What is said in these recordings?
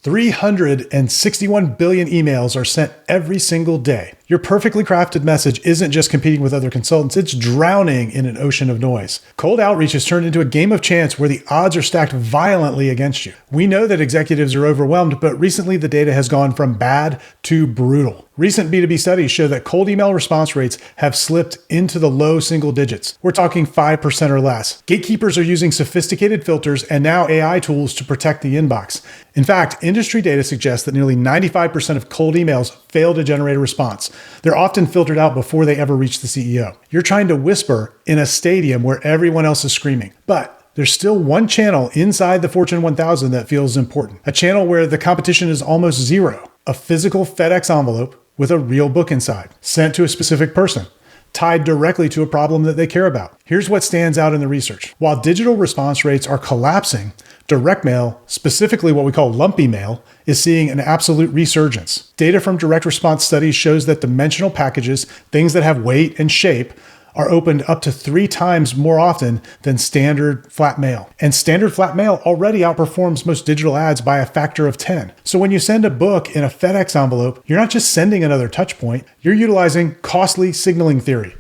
361 billion emails are sent every single day. Your perfectly crafted message isn't just competing with other consultants, it's drowning in an ocean of noise. Cold outreach has turned into a game of chance where the odds are stacked violently against you. We know that executives are overwhelmed, but recently the data has gone from bad to brutal. Recent B2B studies show that cold email response rates have slipped into the low single digits. We're talking 5% or less. Gatekeepers are using sophisticated filters and now AI tools to protect the inbox. In fact, industry data suggests that nearly 95% of cold emails fail to generate a response. They're often filtered out before they ever reach the CEO. You're trying to whisper in a stadium where everyone else is screaming. But there's still one channel inside the Fortune 1000 that feels important. A channel where the competition is almost zero. A physical FedEx envelope with a real book inside, sent to a specific person, tied directly to a problem that they care about. Here's what stands out in the research. While digital response rates are collapsing, direct mail, specifically what we call lumpy mail, is seeing an absolute resurgence. Data from direct response studies shows that dimensional packages, things that have weight and shape, are opened up to 3 times more often than standard flat mail. And standard flat mail already outperforms most digital ads by a factor of 10. So when you send a book in a FedEx envelope, you're not just sending another touch point, you're utilizing costly signaling theory.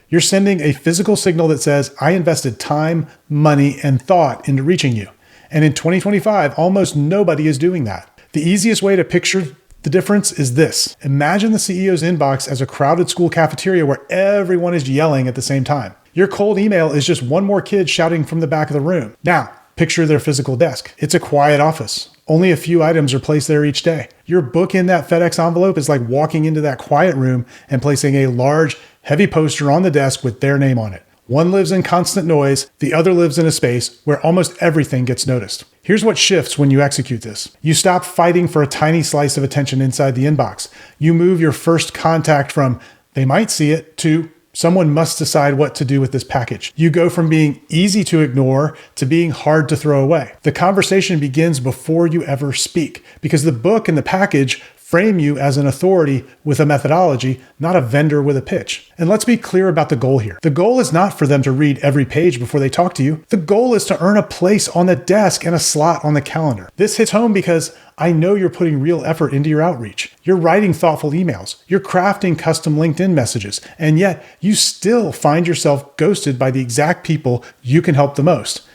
You're sending a physical signal that says, I invested time, money, and thought into reaching you. And in 2025, almost nobody is doing that. The easiest way to picture the difference is this. Imagine the CEO's inbox as a crowded school cafeteria where everyone is yelling at the same time. Your cold email is just one more kid shouting from the back of the room. Now, picture their physical desk. It's a quiet office. Only a few items are placed there each day. Your book in that FedEx envelope is like walking into that quiet room and placing a large, heavy poster on the desk with their name on it. One lives in constant noise, the other lives in a space where almost everything gets noticed. Here's what shifts when you execute this. You stop fighting for a tiny slice of attention inside the inbox. You move your first contact from, they might see it, to, someone must decide what to do with this package. You go from being easy to ignore to being hard to throw away. The conversation begins before you ever speak, because the book and the package frame you as an authority with a methodology, not a vendor with a pitch. And let's be clear about the goal here. The goal is not for them to read every page before they talk to you. The goal is to earn a place on the desk and a slot on the calendar. This hits home because I know you're putting real effort into your outreach. You're writing thoughtful emails. You're crafting custom LinkedIn messages. And yet you still find yourself ghosted by the exact people you can help the most.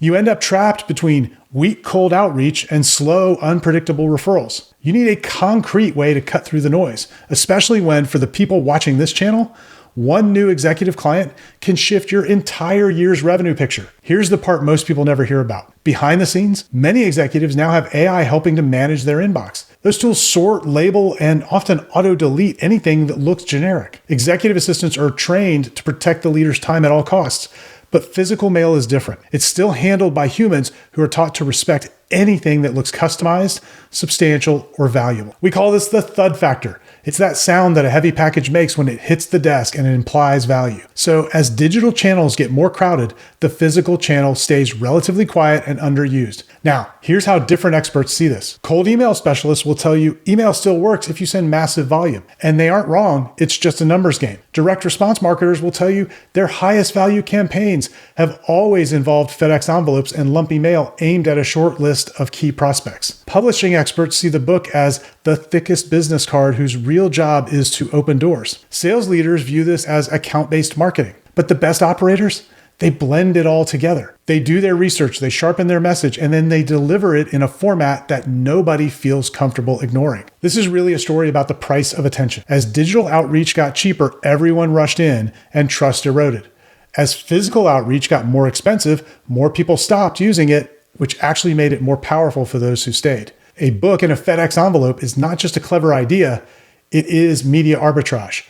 You end up trapped between weak cold outreach and slow, unpredictable referrals. You need a concrete way to cut through the noise, especially when, for the people watching this channel, one new executive client can shift your entire year's revenue picture. Here's the part most people never hear about. Behind the scenes, many executives now have AI helping to manage their inbox. Those tools sort, label, and often auto-delete anything that looks generic. Executive assistants are trained to protect the leader's time at all costs. But physical mail is different. It's still handled by humans who are taught to respect anything that looks customized, substantial, or valuable. We call this the Thud Factor. It's that sound that a heavy package makes when it hits the desk and it implies value. So as digital channels get more crowded, the physical channel stays relatively quiet and underused. Now, here's how different experts see this. Cold email specialists will tell you email still works if you send massive volume. And they aren't wrong, it's just a numbers game. Direct response marketers will tell you their highest value campaigns have always involved FedEx envelopes and lumpy mail aimed at a short list of key prospects. Publishing experts see the book as the thickest business card whose real job is to open doors. Sales leaders view this as account-based marketing. But the best operators, they blend it all together. They do their research, they sharpen their message, and then they deliver it in a format that nobody feels comfortable ignoring. This is really a story about the price of attention. As digital outreach got cheaper, everyone rushed in and trust eroded. As physical outreach got more expensive, more people stopped using it, which actually made it more powerful for those who stayed. A book in a FedEx envelope is not just a clever idea, it is media arbitrage.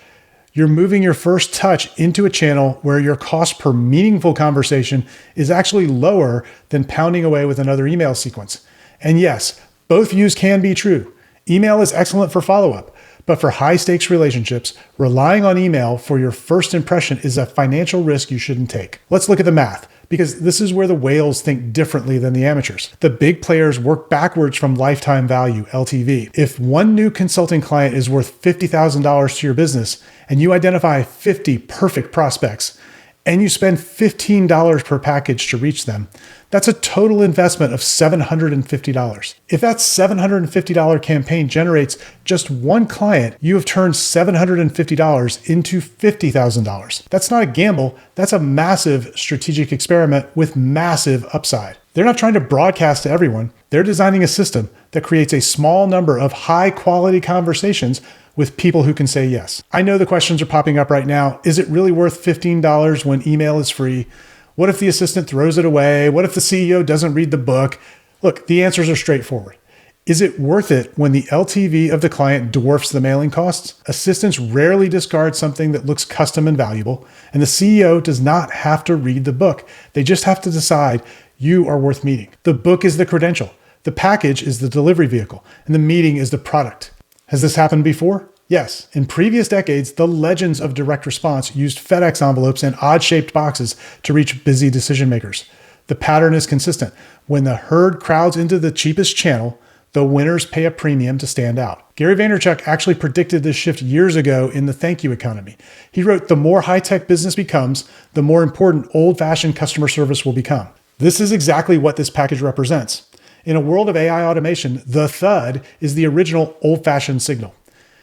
You're moving your first touch into a channel where your cost per meaningful conversation is actually lower than pounding away with another email sequence. And yes, both views can be true. Email is excellent for follow-up, but for high-stakes relationships, relying on email for your first impression is a financial risk you shouldn't take. Let's look at the math, because this is where the whales think differently than the amateurs. The big players work backwards from lifetime value, LTV. If one new consulting client is worth $50,000 to your business, and you identify 50 perfect prospects, and you spend $15 per package to reach them, that's a total investment of $750. If that $750 campaign generates just one client, you have turned $750 into $50,000. That's not a gamble, that's a massive strategic experiment with massive upside. They're not trying to broadcast to everyone. They're designing a system that creates a small number of high-quality conversations with people who can say yes. I know the questions are popping up right now. Is it really worth $15 when email is free? What if the assistant throws it away? What if the CEO doesn't read the book? Look, the answers are straightforward. Is it worth it when the LTV of the client dwarfs the mailing costs? Assistants rarely discard something that looks custom and valuable, and the CEO does not have to read the book. They just have to decide you are worth meeting. The book is the credential, the package is the delivery vehicle, and the meeting is the product. Has this happened before? Yes. In previous decades, the legends of direct response used FedEx envelopes and odd-shaped boxes to reach busy decision makers. The pattern is consistent. When the herd crowds into the cheapest channel, the winners pay a premium to stand out. Gary Vaynerchuk actually predicted this shift years ago in the thank you economy. He wrote, "The more high-tech business becomes, the more important old-fashioned customer service will become." This is exactly what this package represents. In a world of AI automation, the Thud is the original old-fashioned signal.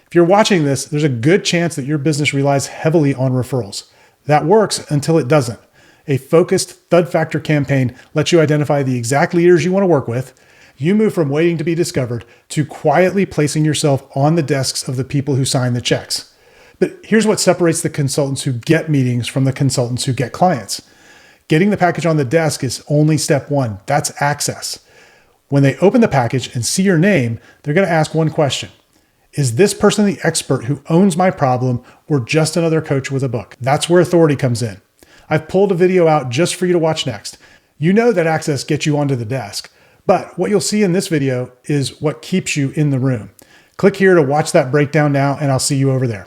If you're watching this, there's a good chance that your business relies heavily on referrals. That works until it doesn't. A focused Thud Factor campaign lets you identify the exact leaders you want to work with. You move from waiting to be discovered to quietly placing yourself on the desks of the people who sign the checks. But here's what separates the consultants who get meetings from the consultants who get clients. Getting the package on the desk is only step one. That's access. When they open the package and see your name, they're going to ask one question. Is this person the expert who owns my problem or just another coach with a book? That's where authority comes in. I've pulled a video out just for you to watch next. You know that access gets you onto the desk, but what you'll see in this video is what keeps you in the room. Click here to watch that breakdown now, and I'll see you over there.